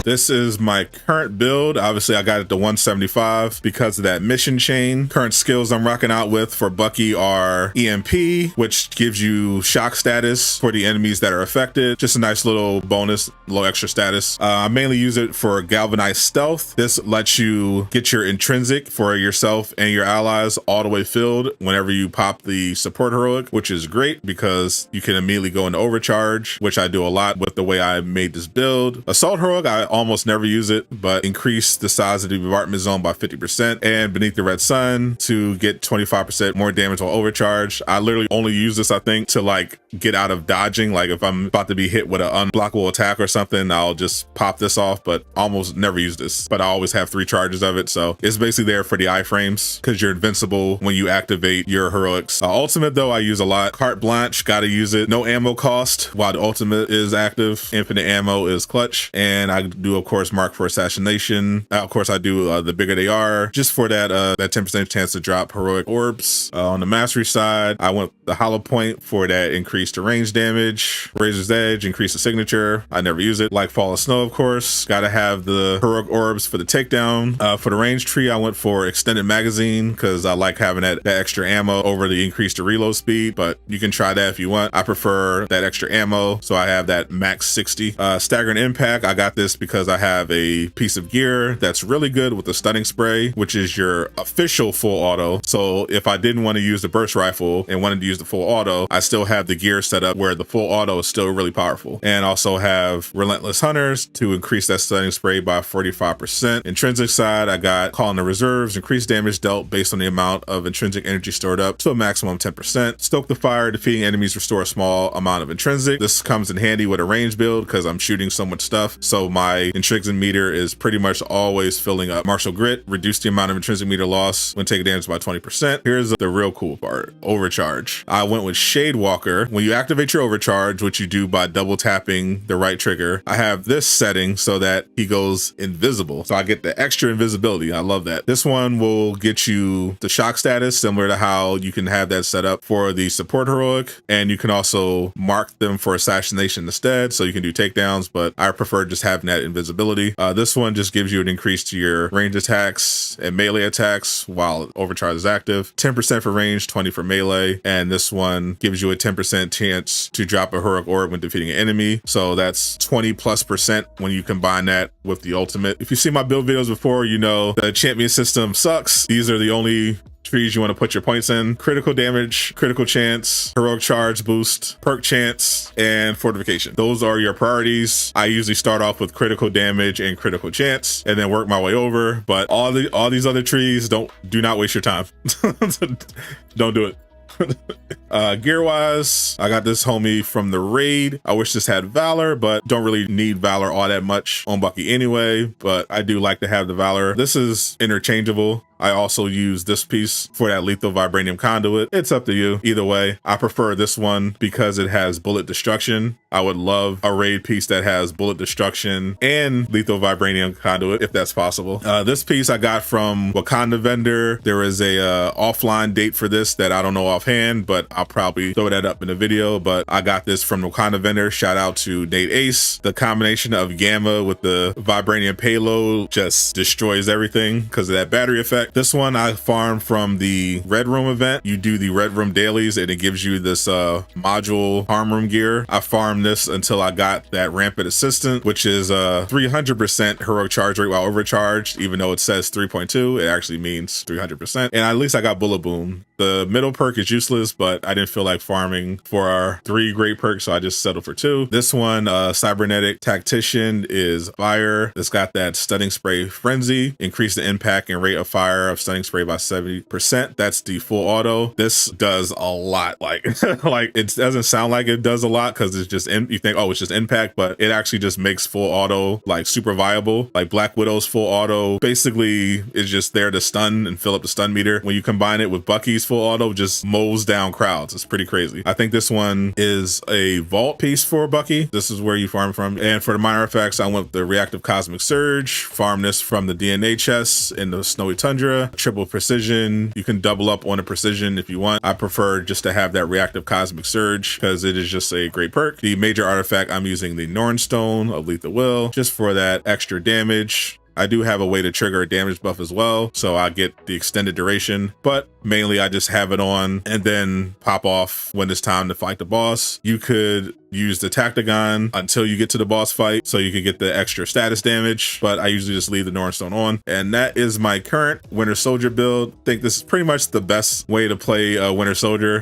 This is my current build. Obviously, I got it to 175 because of that mission chain. Current skills I'm rocking out with for Bucky are EMP, which gives you shock status for the enemies that are affected. Just a nice little bonus, low extra status. I mainly use it for galvanized stealth. This lets you get your intrinsic for yourself and your allies all the way filled whenever you pop the support heroic, which is great because you can immediately go into overcharge, which I do a lot with the way I made this build. Assault heroic, I almost never use it, but increase the size of the bombardment zone by 50%, and beneath the red sun to get 25% more damage while overcharged. I literally only use this, I think, to like get out of dodging. Like if I'm about to be hit with an unblockable attack or something, I'll just pop this off, but almost never use this. But I always have 3 charges of it, so it's basically there for the iframes because you're invincible when you activate your heroics. Ultimate though, I use a lot. Carte blanche, gotta use it. No ammo cost while the ultimate is active. Infinite ammo is clutch, and I do of course mark for assassination. Of course I do the bigger they are, just for that 10% chance to drop heroic orbs. On the mastery side, I went the hollow point for that increased range damage. Razor's edge, increase the signature. I never use it. Like fall of snow, of course. Gotta have the heroic orbs for the takedown. For the range tree, I went for extended magazine because I like having that extra ammo over the increased reload speed, but you can try that if you want. I prefer that extra ammo, so I have that max 60. Staggering impact, I got this because I have a piece of gear that's really good with the stunning spray, which is your official full auto. So if I didn't want to use the burst rifle and wanted to use the full auto, I still have the gear set up where the full auto is still really powerful. And also have relentless hunters to increase that stunning spray by 45%. Intrinsic side, I got calling the reserves, increased damage dealt based on the amount of intrinsic energy stored up to a maximum 10%. Stoke the fire, defeating enemies restore a small amount of intrinsic. This comes in handy with a range build because I'm shooting so much stuff, so my intrinsic meter is pretty much always filling up. Martial grit, reduce the amount of intrinsic meter loss when taking damage by 20%. Here's the real cool part, overcharge. I went with Shade Walker. When you activate your overcharge, which you do by double tapping the right trigger, I have this setting so that he goes invisible, so I get the extra invisibility. I love that. This one will get you the shock status, similar to how you can have that set up for the support heroic, and you can also mark them for assassination instead, so you can do takedowns, but I prefer just having that invisibility. This one just gives you an increase to your range attacks and melee attacks while overcharge is active. 10% for range, 20 for melee, and this one gives you a 10% chance to drop a heroic orb when defeating an enemy, so that's 20+% when you combine that with the ultimate. If you see my build videos before, you know the champion system sucks. These are the only trees you want to put your points in. Critical damage, critical chance, heroic charge boost, perk chance, and fortification. Those are your priorities. I usually start off with critical damage and critical chance and then work my way over, but all these other trees, do not waste your time. Don't do it. Gear wise, I got this homie from the raid. I wish this had Valor, but don't really need Valor all that much on Bucky anyway, but I do like to have the Valor. This is interchangeable. I also use this piece for that lethal vibranium conduit. It's up to you. Either way, I prefer this one because it has bullet destruction. I would love a raid piece that has bullet destruction and lethal vibranium conduit if that's possible. This piece I got from Wakanda vendor. There is a offline date for this that I don't know offhand, but I'll probably throw that up in the video. But I got this from Wakanda vendor. Shout out to Nate Ace. The combination of Gamma with the vibranium payload just destroys everything because of that battery effect. This one I farmed from the Red Room event. You do the Red Room dailies and it gives you this module harm room gear. I farmed this until I got that rampant assistant, which is 300% heroic charge rate while overcharged. Even though it says 3.2, it actually means 300%. And at least I got bullet boom. The middle perk is useless, but I didn't feel like farming for our 3 great perks, so I just settled for 2. This one, cybernetic tactician, is fire. It's got that stunning spray frenzy, increase the impact and rate of fire of stunning spray by 70%. That's the full auto. This does a lot. Like like it doesn't sound like it does a lot because it's just you think, oh, it's just impact, but it actually just makes full auto like super viable. Like Black Widow's full auto basically is just there to stun and fill up the stun meter. When you combine it with Bucky's peaceful auto just mows down crowds. It's pretty crazy. I think this one is a vault piece for Bucky. This is where you farm from. And for the minor effects, I went with the reactive cosmic surge, farm this from the DNA chest in the snowy tundra, triple precision. You can double up on the precision if you want. I prefer just to have that reactive cosmic surge because it is just a great perk. The major artifact, I'm using the Norn Stone of Lethal Will just for that extra damage. I do have a way to trigger a damage buff as well, so I get the extended duration, but mainly I just have it on and then pop off when it's time to fight the boss. You could use the Tactagon until you get to the boss fight so you can get the extra status damage, but I usually just leave the Nornstone on. And that is my current Winter Soldier build. I think this is pretty much the best way to play Winter Soldier.